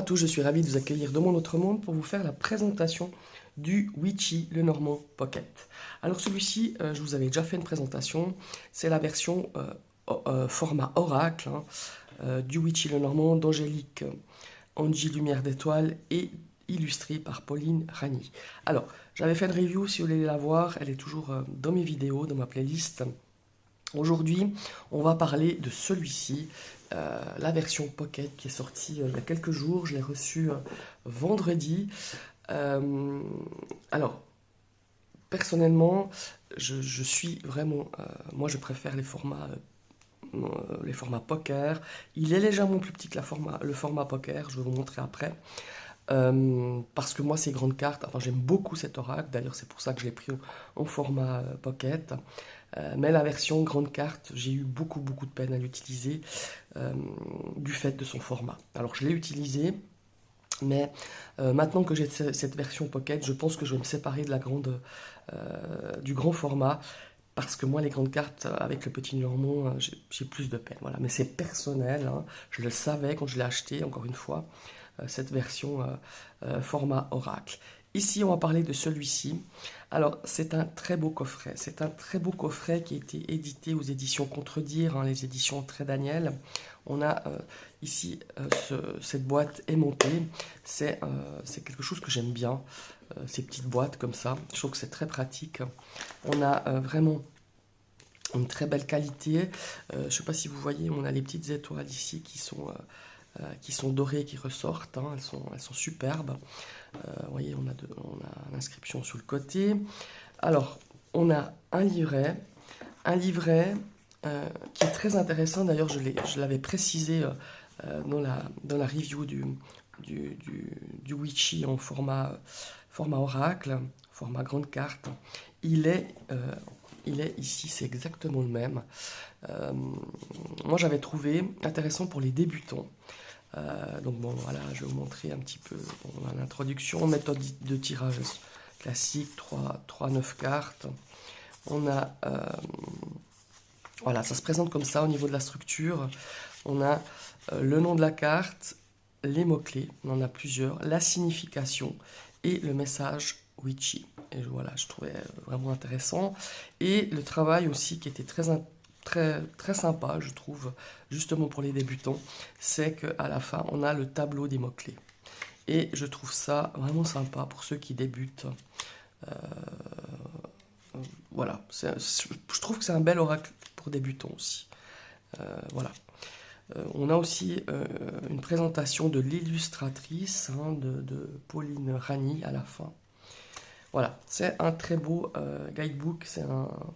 à tous, je suis ravi de vous accueillir dans mon autre monde pour vous faire la présentation du Witchy Lenormand Pocket. Alors celui-ci, je vous avais déjà fait une présentation, c'est la version format Oracle du Witchy Lenormand d'Angélique Angie Lumière d'Étoile et illustrée par Pauline Ragny. Alors, j'avais fait une review, si vous voulez la voir, elle est toujours dans mes vidéos, dans ma playlist. Aujourd'hui, on va parler de celui-ci, la version Pocket qui est sortie il y a quelques jours. Je l'ai reçu vendredi. Alors, personnellement, je suis vraiment... moi, je préfère les formats poker. Il est légèrement plus petit que le format poker, je vais vous montrer après. Parce que moi, ces grandes cartes, enfin, j'aime beaucoup cet oracle, d'ailleurs, c'est pour ça que je l'ai pris en format pocket. Mais la version grande carte, j'ai eu beaucoup de peine à l'utiliser du fait de son format. Alors, je l'ai utilisé, mais maintenant que j'ai cette version pocket, je pense que je vais me séparer de du grand format. Parce que moi, les grandes cartes, avec le petit Normand, j'ai plus de peine. Voilà. Mais c'est personnel, hein. Je le savais quand je l'ai acheté, encore une fois, cette version format Oracle. Ici, on va parler de celui-ci. Alors, c'est un très beau coffret. C'est un très beau coffret qui a été édité aux éditions Contredire, hein, les éditions Très Daniel. On a ici, cette boîte aimantée. C'est quelque chose que j'aime bien, ces petites boîtes comme ça. Je trouve que c'est très pratique. On a vraiment une très belle qualité. Je ne sais pas si vous voyez, on a les petites étoiles ici qui sont dorées, qui ressortent. Hein. Elles sont superbes. Vous voyez, on a l'inscription sur le côté. Alors, on a un livret qui est très intéressant. D'ailleurs, je l'avais précisé dans la review du Witchy en format Oracle, format grande carte. Il est ici, c'est exactement le même. Moi, j'avais trouvé intéressant pour les débutants. Donc bon, voilà, je vais vous montrer un petit peu l'introduction, méthode de tirage classique, 9 cartes. On a, voilà, ça se présente comme ça au niveau de la structure. On a le nom de la carte, les mots-clés, on en a plusieurs, la signification et le message Witchy. Et voilà, je trouvais vraiment intéressant. Et le travail aussi qui était très sympa, je trouve, justement pour les débutants, c'est qu'à la fin, on a le tableau des mots-clés. Et je trouve ça vraiment sympa pour ceux qui débutent. Voilà, je trouve que c'est un bel oracle pour débutants aussi. Voilà. On a aussi une présentation de l'illustratrice, hein, de Pauline Ragny à la fin. Voilà, c'est un très beau guidebook,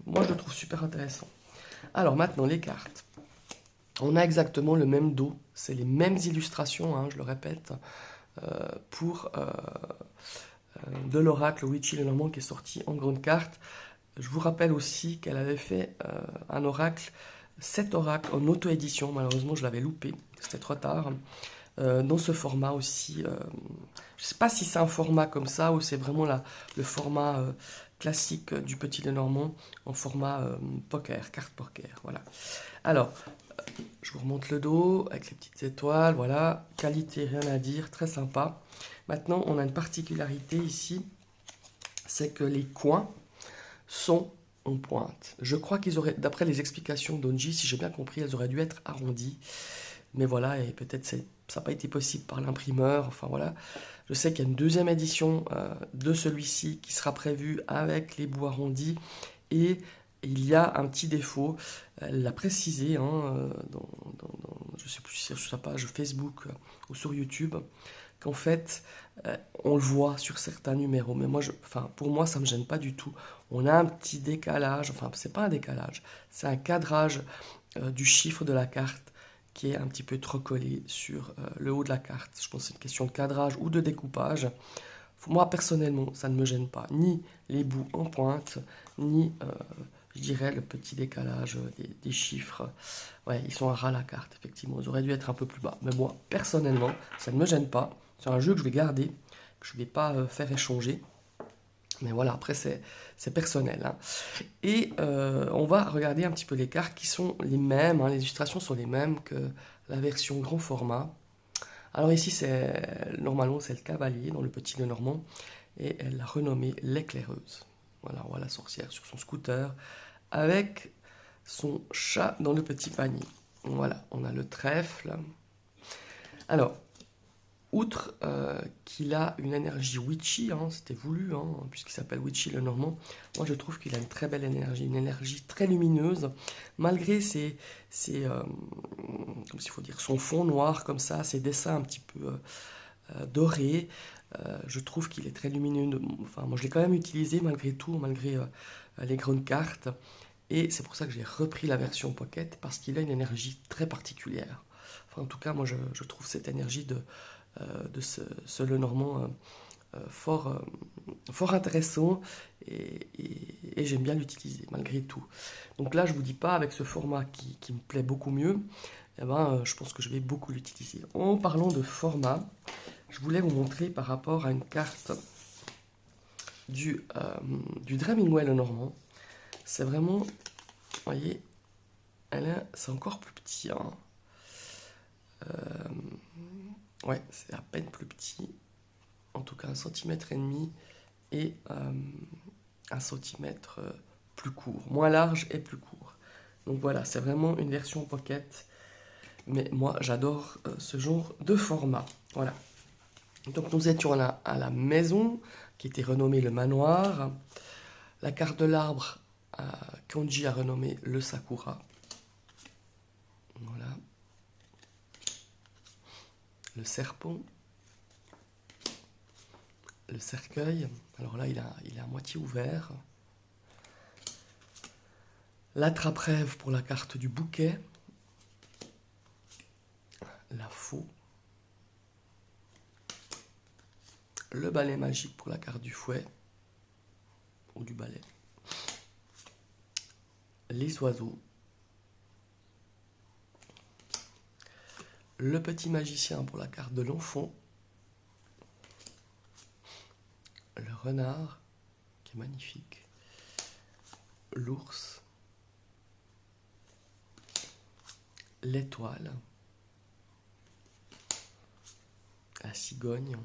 moi je le trouve super intéressant. Alors maintenant les cartes. On a exactement le même dos, c'est les mêmes illustrations, hein, je le répète, pour de l'oracle Witchy Lenormand qui est sorti en grande carte. Je vous rappelle aussi qu'elle avait fait un oracle, 7 oracles en auto-édition, malheureusement je l'avais loupé, c'était trop tard. Dans ce format aussi, je ne sais pas si c'est un format comme ça ou c'est vraiment le format classique du Petit Lenormand en format poker, carte poker, voilà. Alors, je vous remonte le dos avec les petites étoiles, voilà, qualité, rien à dire, très sympa. Maintenant, on a une particularité ici, c'est que les coins sont en pointe. Je crois qu'ils auraient, d'après les explications d'Onji, si j'ai bien compris, elles auraient dû être arrondies. Mais voilà, et peut-être ça n'a pas été possible par l'imprimeur, enfin voilà. Je sais qu'il y a une deuxième édition de celui-ci qui sera prévue avec les bouts arrondis, et il y a un petit défaut, elle l'a précisé, hein, je ne sais plus si c'est sur sa page Facebook ou sur YouTube, qu'en fait, on le voit sur certains numéros, mais moi, pour moi, ça ne me gêne pas du tout. On a un petit décalage, enfin, c'est pas un décalage, c'est un cadrage du chiffre de la carte qui est un petit peu trop collé sur le haut de la carte. Je pense que c'est une question de cadrage ou de découpage. Moi, personnellement, ça ne me gêne pas. Ni les bouts en pointe, ni, je dirais, le petit décalage des chiffres. Ouais, ils sont à ras la carte, effectivement. Ils auraient dû être un peu plus bas. Mais moi, personnellement, ça ne me gêne pas. C'est un jeu que je vais garder, que je ne vais pas faire échanger. Mais voilà, après, c'est personnel. Hein. Et on va regarder un petit peu les cartes qui sont les mêmes. Hein, les illustrations sont les mêmes que la version grand format. Alors ici, normalement, c'est le cavalier dans le petit Lenormand, et elle l'a renommé l'éclaireuse. Voilà, on voit la sorcière sur son scooter, avec son chat dans le petit panier. Voilà, on a le trèfle. Alors, outre qu'il a une énergie witchy, hein, c'était voulu, hein, puisqu'il s'appelle Witchy Lenormand, moi je trouve qu'il a une très belle énergie, une énergie très lumineuse, malgré comme s'il faut dire, son fond noir comme ça, ses dessins un petit peu dorés. Je trouve qu'il est très lumineux. Enfin, moi je l'ai quand même utilisé malgré tout, malgré les grandes cartes. Et c'est pour ça que j'ai repris la version Pocket, parce qu'il a une énergie très particulière. Enfin, en tout cas, moi je trouve cette énergie de ce Lenormand fort intéressant, et j'aime bien l'utiliser malgré tout. Donc là, je vous dis pas, avec ce format qui me plaît beaucoup mieux, eh ben, je pense que je vais beaucoup l'utiliser. En parlant de format, je voulais vous montrer par rapport à une carte du Dreaming Lenormand. C'est vraiment, vous voyez, c'est encore plus petit. Hein. Ouais, c'est à peine plus petit. En tout cas, 1,5 cm et 1 cm plus court. Moins large et plus court. Donc voilà, c'est vraiment une version Pocket. Mais moi, j'adore ce genre de format. Voilà. Donc nous étions à la maison, qui était renommée le manoir. La carte de l'arbre, Kanji a renommé le Sakura. Voilà. Le serpent. Le cercueil. Alors là, il est à moitié ouvert. L'attrape-rêve pour la carte du bouquet. La faux. Le balai magique pour la carte du fouet. Ou du balai. Les oiseaux. Le petit magicien pour la carte de l'enfant. Le renard, qui est magnifique. L'ours. L'étoile. La cigogne.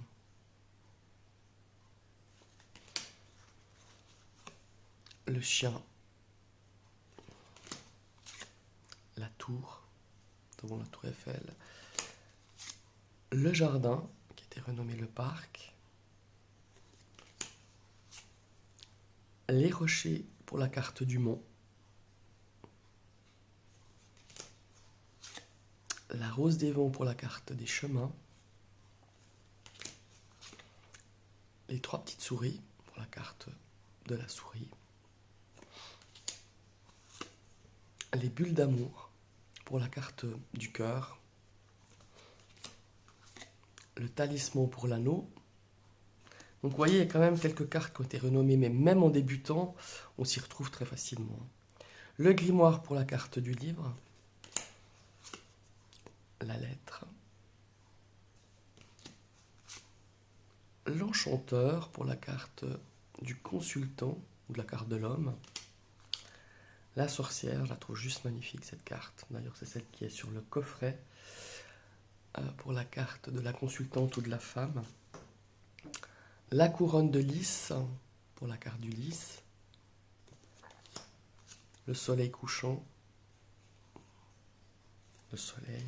Le chien. La tour, devant la tour Eiffel. Le jardin, qui était renommé le parc. Les rochers pour la carte du mont. La rose des vents pour la carte des chemins. Les 3 petites souris pour la carte de la souris. Les bulles d'amour pour la carte du cœur. Le talisman pour l'anneau. Donc vous voyez, il y a quand même quelques cartes qui ont été renommées, mais même en débutant, on s'y retrouve très facilement. Le grimoire pour la carte du livre. La lettre. L'enchanteur pour la carte du consultant, ou de la carte de l'homme. La sorcière, je la trouve juste magnifique cette carte. D'ailleurs, c'est celle qui est sur le coffret pour la carte de la consultante ou de la femme. La couronne de lys pour la carte du lys. Le soleil couchant. Le soleil.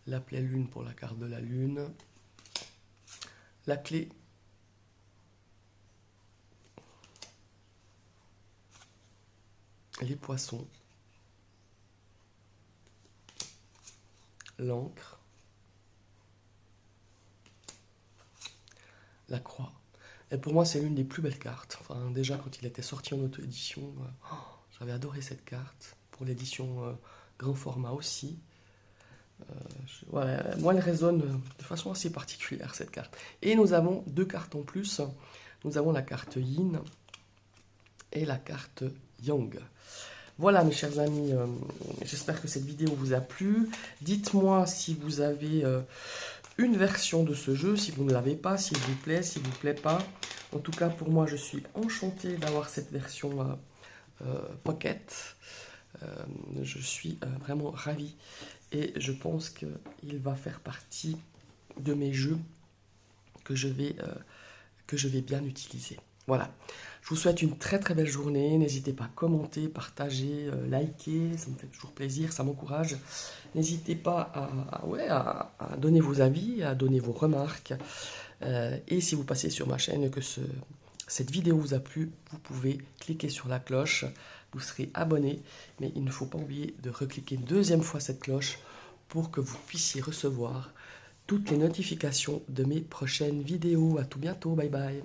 La pleine lune pour la carte de la lune. La clé. Les poissons. L'encre. La croix. Et pour moi, c'est l'une des plus belles cartes. Enfin, déjà, quand il était sorti en auto-édition, j'avais adoré cette carte. Pour l'édition grand format aussi. Voilà, moi, elle résonne de façon assez particulière, cette carte. Et nous avons 2 cartes en plus. Nous avons la carte Yin et la carte Yang. Voilà, mes chers amis, j'espère que cette vidéo vous a plu. Dites-moi si vous avez une version de ce jeu, si vous ne l'avez pas, s'il vous plaît pas. En tout cas, pour moi, je suis enchanté d'avoir cette version Pocket. Je suis vraiment ravi, et je pense qu'il va faire partie de mes jeux que je vais bien utiliser. Voilà, je vous souhaite une très très belle journée. N'hésitez pas à commenter, partager, liker, ça me fait toujours plaisir, ça m'encourage. N'hésitez pas à donner vos avis, à donner vos remarques. Et si vous passez sur ma chaîne et que cette vidéo vous a plu, vous pouvez cliquer sur la cloche, vous serez abonné. Mais il ne faut pas oublier de recliquer une deuxième fois cette cloche pour que vous puissiez recevoir toutes les notifications de mes prochaines vidéos. À tout bientôt, bye bye.